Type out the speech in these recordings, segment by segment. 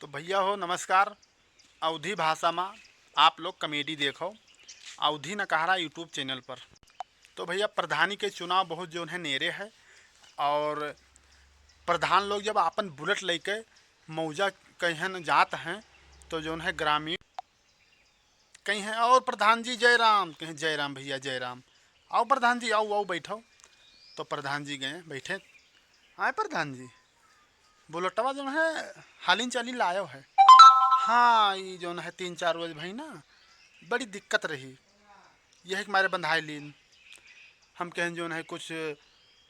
तो भैया हो नमस्कार। अवधी भाषा में आप लोग कॉमेडी देखो अवधी नकहरा यूट्यूब चैनल पर। तो भैया प्रधानी के चुनाव बहुत जो है नेरे है, और प्रधान लोग जब अपन बुलेट लेके मौजा कहीं न जात हैं तो जो है ग्रामीण कहीं हैं और प्रधान जी जय राम, कहीं जय राम भैया जय राम। आओ प्रधान जी, आओ आओ बैठो। तो प्रधान जी गए बैठे। आए प्रधान जी, बुलेटवा जो है हालिन चालिन लायो है। हाँ, ये जो है 3-4 रोज भाई ना बड़ी दिक्कत रही। यही हमारे बंधाई लीन हम कहें जो है कुछ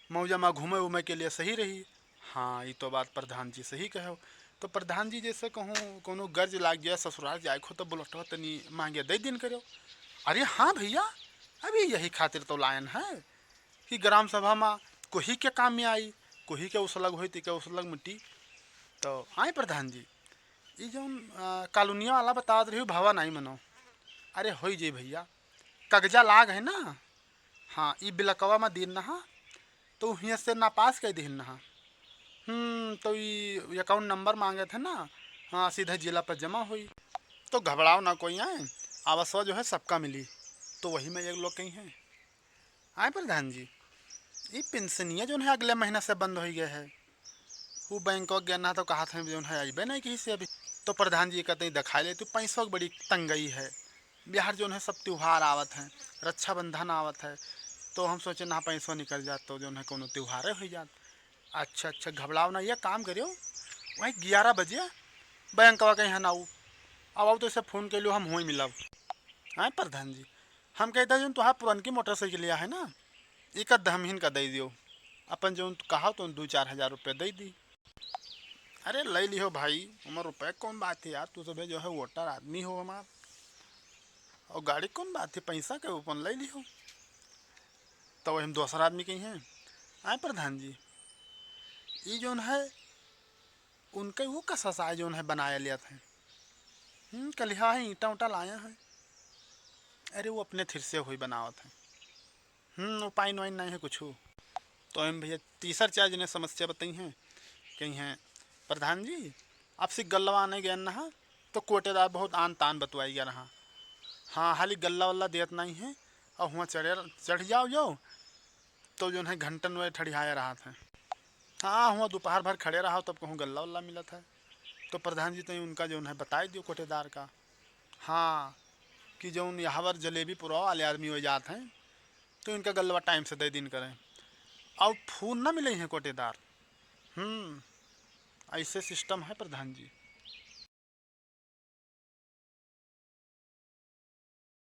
मौजा में घूमे उमे के लिए सही रही। हाँ, ये तो बात प्रधान जी सही कहो। तो प्रधान जी जैसे कहूँ कोनो गर्ज लाग गया ससुराल जाए खो तो बुलेटवा तनी मांगे दे दिन करो। अरे हाँ भैया, अभी यही खातिर तो लायन है कि ग्राम सभा में कोही के काम में आई, कोही के उसलग हुई के उसलग मिट्टी। तो आए प्रधान जी, ये जो कॉलोनिया वाला बता रही हूँ भवन आई मनो। अरे हो जी भैया, कगजा लाग है ना। हाँ, ये बिलकवा में दिन नहा तो हियाँ से ना पास कर दिन नहा। तो ये अकाउंट नंबर मांगे थे ना। हाँ, सीधे जिला पर जमा हुई। तो घबराओ ना कोई आए, आवासवा जो है सबका मिली। तो वही में एक लोग कहीं हैं। आए प्रधान जी, ये पेंशनिया जो है अगले महीना से बंद हो गया है। वो बैंक गया ना तो कहा था जो है अबे नहीं कहीं से अभी। तो प्रधान जी कहते हैं दिखाई ले तो पैसों की बड़ी तंगई है। बिहार जो है सब त्यौहार आवत हैं, रक्षाबंधन आवत है। तो हम सोचे ना पैसों निकल जात तो जो है कोनो त्यौहार हो जात। अच्छा अच्छा, घबराओ ना, ये काम करियो वही 11 बजे बैंकवा कहीं है ना आओ। अब आओ तो इसे फ़ोन कर लो, हम हुई मिलब। हाँ प्रधान जी, हम कहते हैं जो तुम्हारा पुरनकी मोटरसाइकिल लिया है ना, एक दमहीन का दे दियो। अपन जो कहा तो 2-4 हज़ार रुपये दे दी। अरे ले लियो भाई, उमर रुपए कौन बात है यार, तू सब जो है वोटर आदमी हो हमार। और गाड़ी कौन बात है, पैसा के ऊपर ले लियो। तो हम दूसरा आदमी कहीं हैं। आए प्रधान जी, ये जो है उनके वो का ससाय जो है बनाया लिया था। कलिया है ईंटा उटा लाया है। अरे वो अपने थिर से हुई बनावत है। वो पाइन वाइन नहीं है कुछ। तो हम भैया तीसर चार जिन्हें समस्या बताई हैं कहीं हैं। प्रधान जी, आपसे गल्ला आने गया ना तो कोटेदार बहुत आन तान बतवाई गया रहा। हाँ, हाली गल्ला वल्ला देत नहीं है। और वहाँ चढ़ जाओ जो तो जो है घंटन वे ठड़ियाया रहा था। हाँ, वहाँ दोपहर भर खड़े रहा तब कहूँ गल्ला वल्ला मिला था। तो प्रधान जी तो उनका जो है बताई दियो कोटेदार का। हाँ, कि जो यहाँ जलेबी पुराव वाले आदमी हो जाते हैं तो इनका गलवा टाइम से दे दिन करें। और फूल ना मिले हैं कोटेदार। ऐसे सिस्टम है प्रधान जी।